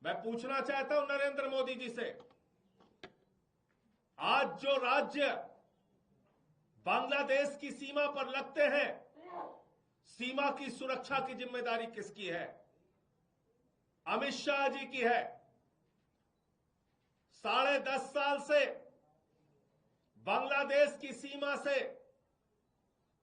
मैं पूछना चाहता हूं नरेंद्र मोदी जी से, आज जो राज्य बांग्लादेश की सीमा पर लगते हैं, सीमा की सुरक्षा की जिम्मेदारी किसकी है? अमित शाह जी की है। 10.5 साल से बांग्लादेश की सीमा से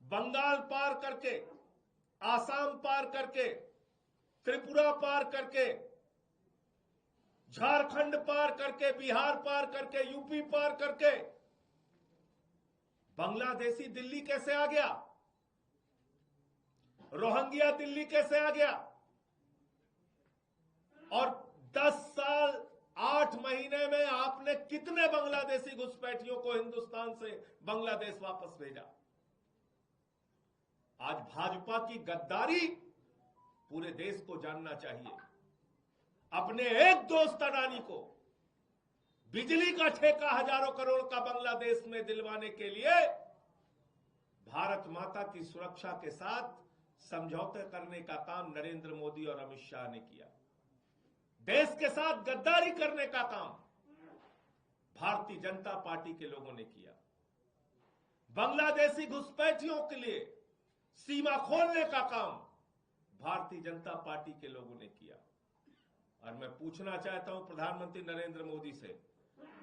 बंगाल पार करके, आसाम पार करके, त्रिपुरा पार करके, झारखंड पार करके, बिहार पार करके, यूपी पार करके बांग्लादेशी दिल्ली कैसे आ गया? रोहिंग्या दिल्ली कैसे आ गया? और 10 साल 8 महीने में आपने कितने बांग्लादेशी घुसपैठियों को हिंदुस्तान से बांग्लादेश वापस भेजा? आज भाजपा की गद्दारी पूरे देश को जानना चाहिए। अपने एक दोस्त अडानी को बिजली का ठेका हजारों करोड़ का बांग्लादेश में दिलवाने के लिए भारत माता की सुरक्षा के साथ समझौते करने का काम नरेंद्र मोदी और अमित शाह ने किया। देश के साथ गद्दारी करने का काम भारतीय जनता पार्टी के लोगों ने किया। बांग्लादेशी घुसपैठियों के लिए सीमा खोलने का काम भारतीय जनता पार्टी के लोगों ने किया। और मैं पूछना चाहता हूं प्रधानमंत्री नरेंद्र मोदी से,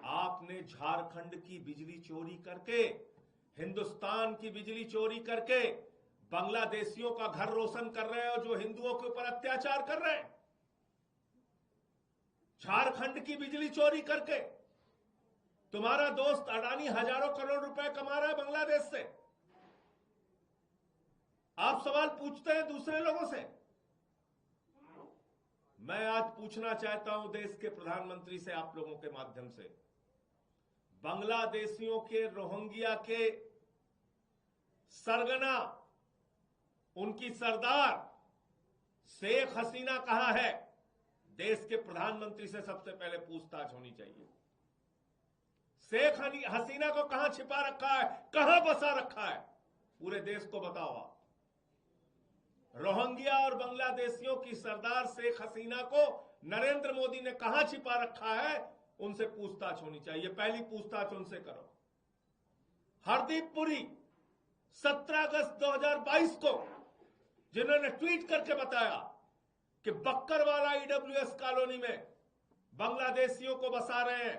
आपने झारखंड की बिजली चोरी करके, हिंदुस्तान की बिजली चोरी करके बांग्लादेशियों का घर रोशन कर रहे हो जो हिंदुओं के ऊपर अत्याचार कर रहे हैं। झारखंड की बिजली चोरी करके तुम्हारा दोस्त अडानी हजारों करोड़ रुपए कमा रहा है बांग्लादेश से। आप सवाल पूछते हैं दूसरे लोगों से। मैं आज पूछना चाहता हूं देश के प्रधानमंत्री से, आप लोगों के माध्यम से, बांग्लादेशियों के, रोहिंग्या के सरगना, उनकी सरदार शेख हसीना कहां है? देश के प्रधानमंत्री से सबसे पहले पूछताछ होनी चाहिए। शेख हसीना को कहां छिपा रखा है, कहां बसा रखा है? पूरे देश को बताओ आप। रोहिंग्या और बांग्लादेशियों की सरदार शेख हसीना को नरेंद्र मोदी ने कहां छिपा रखा है? उनसे पूछताछ होनी चाहिए। पहली पूछताछ उनसे करो। हरदीप पुरी 17 अगस्त 2022 को जिन्होंने ट्वीट करके बताया कि बक्करवाला ईडब्ल्यूएस कॉलोनी में बांग्लादेशियों को बसा रहे हैं,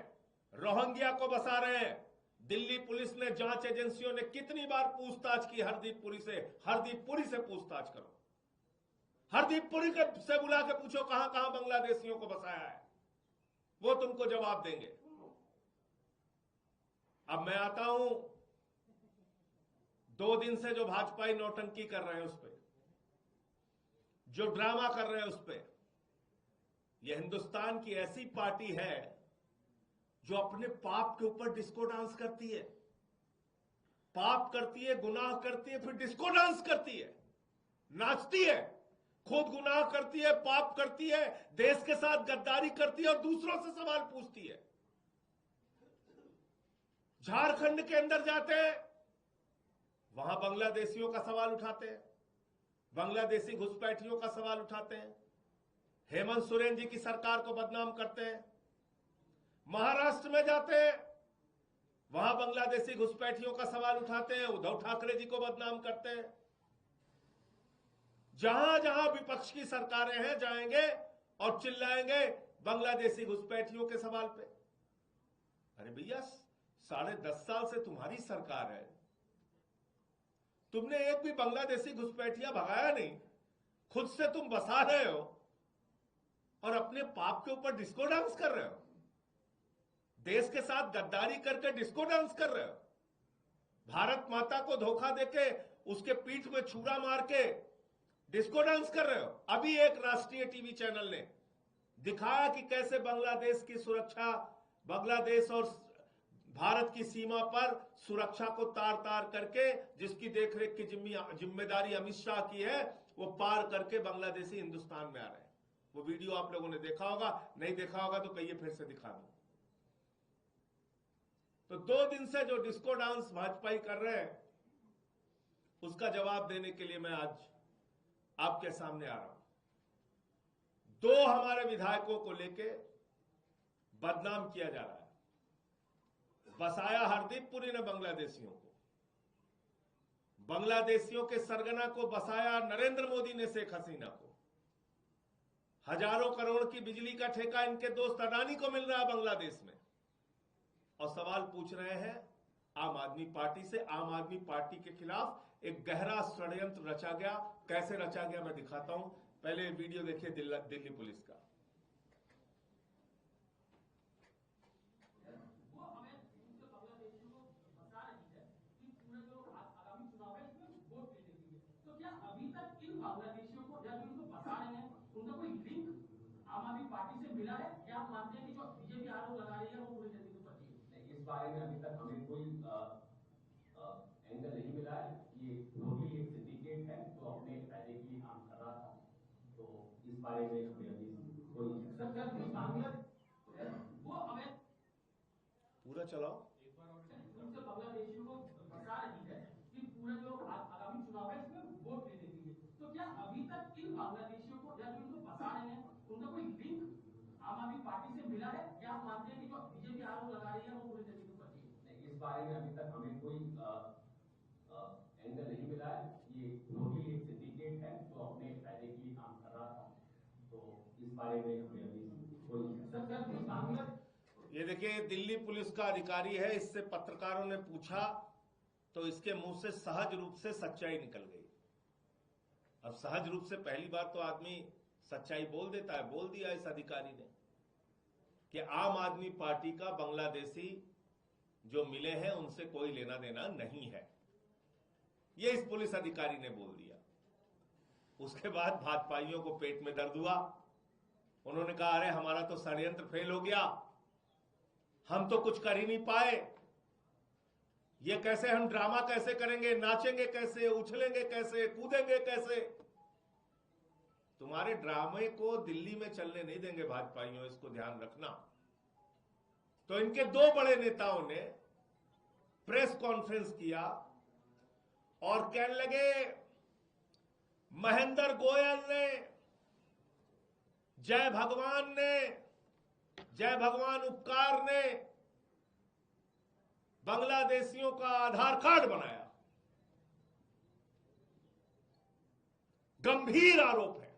रोहिंग्या को बसा रहे हैं। दिल्ली पुलिस ने, जांच एजेंसियों ने कितनी बार पूछताछ की हरदीप पुरी से? हरदीप पुरी से पूछताछ करो। हरदीप पुरी से बुला के पूछो कहां कहां बांग्लादेशियों को बसाया है, वो तुमको जवाब देंगे। अब मैं आता हूं 2 दिन से जो भाजपाई नौटंकी कर रहे हैं उस पर, जो ड्रामा कर रहे हैं उस पर। यह हिंदुस्तान की ऐसी पार्टी है जो अपने पाप के ऊपर डिस्को डांस करती है। पाप करती है, गुनाह करती है, फिर डिस्को डांस करती है, नाचती है। खुद गुनाह करती है, पाप करती है, देश के साथ गद्दारी करती है और दूसरों से सवाल पूछती है। झारखंड के अंदर जाते हैं, वहां बांग्लादेशियों का सवाल उठाते हैं, बांग्लादेशी घुसपैठियों का सवाल उठाते हैं, हेमंत सोरेन जी की सरकार को बदनाम करते हैं। महाराष्ट्र में जाते हैं, वहां बांग्लादेशी घुसपैठियों का सवाल उठाते हैं, उद्धव ठाकरे जी को बदनाम करते हैं। जहां जहां विपक्ष की सरकारें हैं, जाएंगे और चिल्लाएंगे बांग्लादेशी घुसपैठियों के सवाल पे। अरे भैया, 10.5 साल से तुम्हारी सरकार है, तुमने एक भी बांग्लादेशी घुसपैठिया भगाया नहीं। खुद से तुम बसा रहे हो और अपने पाप के ऊपर डिस्को डांस कर रहे हो। देश के साथ गद्दारी करके डिस्को डांस कर रहे हो। भारत माता को धोखा देके उसके पीठ में छुरा मार के डिस्को डांस कर रहे हो। अभी एक राष्ट्रीय टीवी चैनल ने दिखाया कि कैसे बांग्लादेश की सुरक्षा, बांग्लादेश और भारत की सीमा पर सुरक्षा को तार तार करके, जिसकी देखरेख की जिम्मेदारी अमित शाह की है, वो पार करके बांग्लादेशी हिंदुस्तान में आ रहे हैं। वो वीडियो आप लोगों ने देखा होगा, नहीं देखा होगा तो कहिए फिर से दिखा दूं। तो 2 दिन से जो डिस्को डांस भाजपाई कर रहे हैं, उसका जवाब देने के लिए मैं आज आपके सामने आ रहा हूं। दो हमारे विधायकों को लेके बदनाम किया जा रहा है। बसाया हरदीपपुरी ने बांग्लादेशियों को, बांग्लादेशियों के सरगना को बसाया नरेंद्र मोदी ने शेख हसीना को। हजारों करोड़ की बिजली का ठेका इनके दोस्त अडानी को मिल रहा है बांग्लादेश में। और सवाल पूछ रहे हैं आम आदमी पार्टी से। आम आदमी पार्टी के खिलाफ एक गहरा षड्यंत्र रचा गया। कैसे रचा गया मैं दिखाता हूं। पहले वीडियो देखिए दिल्ली पुलिस का। बांग्लादेशियों को या जो इनको फंसा रहे हैं उनका कोई लिंक आम आदमी पार्टी से मिला है, या आप मानते हैं कि जो बीजेपी आरोप लगा रही है वो पूरी तरीके से फर्जी है? इस बारे में अभी तक हमें कोई एंगल नहीं मिला है। ये टोटली एक सिंडिकेट है जो अपने फायदे के लिए काम कर रहा था। तो इस बारे में हमें अभी कोई वो हमें पूरा चलाओ। उनसे बांग्लादेशियों को फंसा रही है कि पूरा जो आगामी चुनाव है इसमें वोट लेने के लिए। तो क्या अभी तक इन बांग्लादेशियों को या जो इनको फंसा रहे हैं उनका कोई लिंक आम आदमी पार्टी से मिला है, या आप मानते हैं कि जो बीजेपी आरोप लगा रही है वो पूरी तरीके से फर्जी है? इस बारे में अभी तक हमें कोई एंगल नहीं मिला है। ये टोटली एक सिंडिकेट है जो अपने फायदे के लिए काम कर रहा था। तो इस बारे में हमें अभी कोई ये देखिए दिल्ली पुलिस का अधिकारी है। इससे पत्रकारों ने पूछा तो इसके मुंह से सहज रूप से सच्चाई निकल गई। अब सहज रूप से पहली बार तो आदमी सच्चाई बोल देता है। बोल दिया इस अधिकारी ने कि आम आदमी पार्टी का बांग्लादेशी जो मिले हैं उनसे कोई लेना देना नहीं है। ये इस पुलिस अधिकारी ने बोल दिया। उसके बाद भाजपाइयों को पेट में दर्द हुआ। उन्होंने कहा अरे हमारा तो षड्यंत्र फेल हो गया, हम तो कुछ कर ही नहीं पाए। ये कैसे हम ड्रामा कैसे करेंगे, नाचेंगे कैसे, उछलेंगे कैसे, कूदेंगे कैसे। तुम्हारे ड्रामे को दिल्ली में चलने नहीं देंगे भाजपाइयों, इसको ध्यान रखना। तो इनके दो बड़े नेताओं ने प्रेस कॉन्फ्रेंस किया और कहने लगे महेंद्र गोयल ने, जय भगवान ने, जय भगवान उपकार ने बांग्लादेशियों का आधार कार्ड बनाया। गंभीर आरोप है,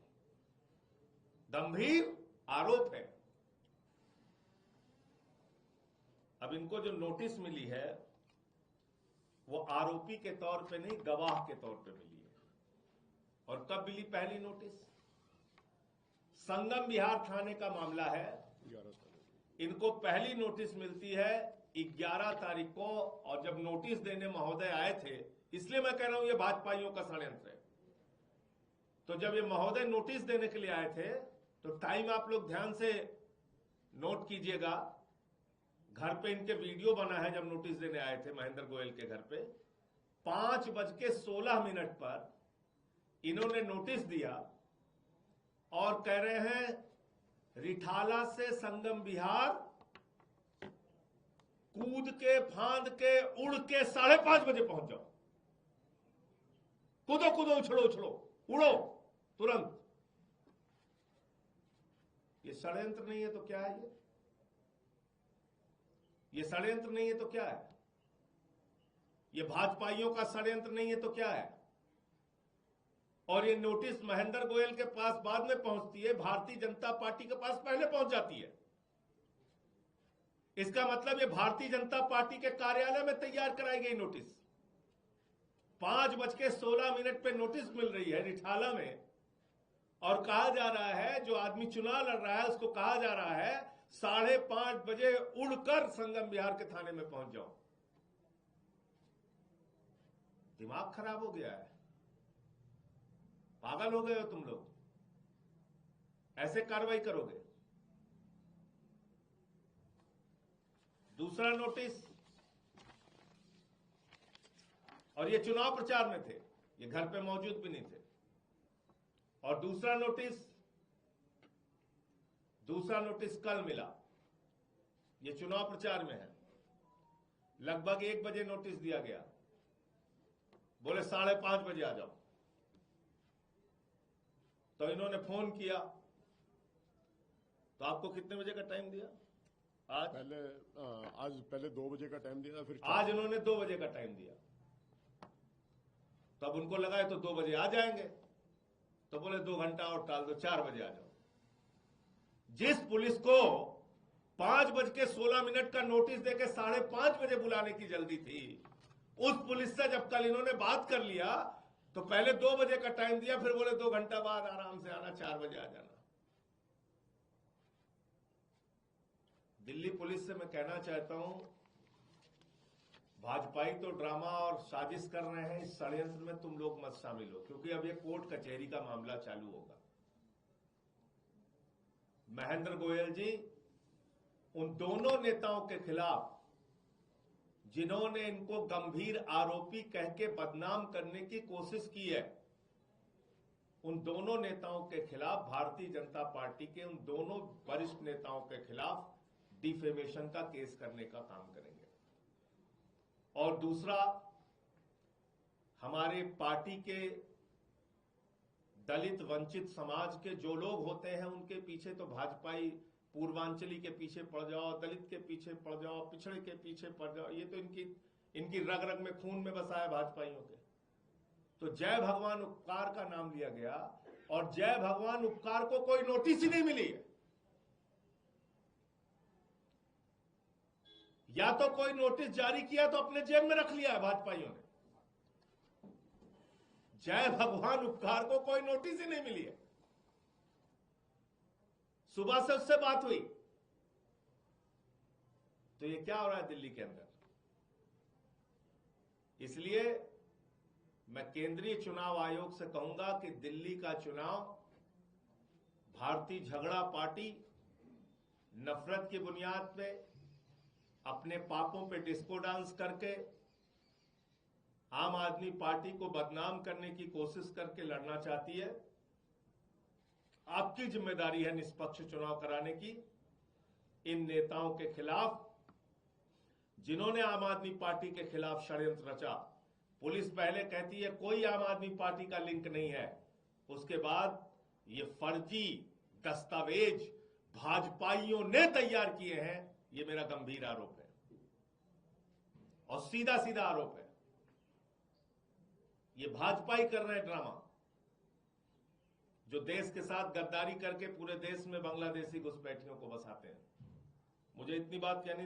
गंभीर आरोप है। अब इनको जो नोटिस मिली है वो आरोपी के तौर पे नहीं, गवाह के तौर पे मिली है। और कब मिली पहली नोटिस? संगम विहार थाने का मामला है। इनको पहली नोटिस मिलती है 11 तारीख को। और जब नोटिस देने महोदय आए थे, इसलिए मैं कह रहा हूं ये भाजपाइयों का षड्यंत्र है। तो जब ये महोदय नोटिस देने के लिए आए थे तो टाइम आप लोग ध्यान से नोट कीजिएगा। घर पे इनके वीडियो बना है जब नोटिस देने आए थे महेंद्र गोयल के घर पे। 5:16 पर इन्होंने नोटिस दिया और कह रहे हैं रिठाला से संगम विहार कूद के, फांद के, उड़ के 5:30 बजे पहुंच जाओ। कूदो कूदो, उछलो उछलो, उड़ो तुरंत। ये षड्यंत्र नहीं है तो क्या है? ये षड्यंत्र नहीं है तो क्या है? ये भाजपाइयों का षड्यंत्र नहीं है तो क्या है? और ये नोटिस महेंद्र गोयल के पास बाद में पहुंचती है, भारतीय जनता पार्टी के पास पहले पहुंच जाती है। इसका मतलब ये भारतीय जनता पार्टी के कार्यालय में तैयार कराई गई नोटिस। 5:16 पे नोटिस मिल रही है रिठाला में और कहा जा रहा है जो आदमी चुनाव लड़ रहा है उसको कहा जा रहा है 5:30 बजे उड़कर संगम विहार के थाने में पहुंच जाओ। दिमाग खराब हो गया है, पागल हो गए हो तुम लोग। ऐसे कार्रवाई करोगे? दूसरा नोटिस, और ये चुनाव प्रचार में थे, ये घर पे मौजूद भी नहीं थे। और दूसरा नोटिस कल मिला, ये चुनाव प्रचार में है। लगभग 1 बजे नोटिस दिया गया, बोले 5:30 बजे आ जाओ। तो इन्होंने फोन किया तो आपको कितने बजे का टाइम दिया? आज पहले 2 बजे का टाइम दिया, फिर आज इन्होंने 2 बजे का टाइम दिया। तब उनको लगा है तो 2 बजे आ जाएंगे, तो बोले 2 घंटा और टाल दो, 4 बजे आ जाओ। जिस पुलिस को 5:16 का नोटिस देके 5:30 बजे बुलाने की जल्दी थी, उस पुलिस से जब कल इन्होंने बात कर लिया तो पहले 2 बजे का टाइम दिया, फिर बोले 2 घंटा बाद आराम से आना, 4 बजे आ जाना। दिल्ली पुलिस से मैं कहना चाहता हूं, भाजपाई तो ड्रामा और साजिश कर रहे हैं, इस षड्यंत्र में तुम लोग मत शामिल हो, क्योंकि अब ये कोर्ट कचहरी का मामला चालू होगा। महेंद्र गोयल जी उन दोनों नेताओं के खिलाफ जिन्होंने इनको गंभीर आरोपी कह के बदनाम करने की कोशिश की है, उन दोनों नेताओं के खिलाफ, भारतीय जनता पार्टी के उन दोनों वरिष्ठ नेताओं के खिलाफ डिफेमेशन का केस करने का काम करेंगे। और दूसरा, हमारे पार्टी के दलित वंचित समाज के जो लोग होते हैं, उनके पीछे तो भाजपाई पूर्वांचली के पीछे पड़ जाओ, दलित के पीछे पड़ जाओ, पिछड़े के पीछे पड़ जाओ, ये तो इनकी रग रग में, खून में बसा है भाजपाइयों के। तो जय भगवान उपकार का नाम लिया गया और जय भगवान उपकार को कोई नोटिस ही नहीं मिली है। या तो कोई नोटिस जारी किया तो अपने जेब में रख लिया है भाजपाइयों ने। जय भगवान उपकार को कोई नोटिस ही नहीं मिली है। सुबह से उससे बात हुई, तो ये क्या हो रहा है दिल्ली के अंदर? इसलिए मैं केंद्रीय चुनाव आयोग से कहूंगा कि दिल्ली का चुनाव भारतीय झगड़ा पार्टी नफरत की बुनियाद पे, अपने पापों पे डिस्को डांस करके, आम आदमी पार्टी को बदनाम करने की कोशिश करके लड़ना चाहती है। आपकी जिम्मेदारी है निष्पक्ष चुनाव कराने की। इन नेताओं के खिलाफ, जिन्होंने आम आदमी पार्टी के खिलाफ षड्यंत्र रचा, पुलिस पहले कहती है कोई आम आदमी पार्टी का लिंक नहीं है, उसके बाद ये फर्जी दस्तावेज भाजपाइयों ने तैयार किए हैं। ये मेरा गंभीर आरोप है और सीधा सीधा आरोप है। ये भाजपाई कर रहे हैं ड्रामा, जो देश के साथ गद्दारी करके पूरे देश में बांग्लादेशी घुसपैठियों को बसाते हैं। मुझे इतनी बात कहनी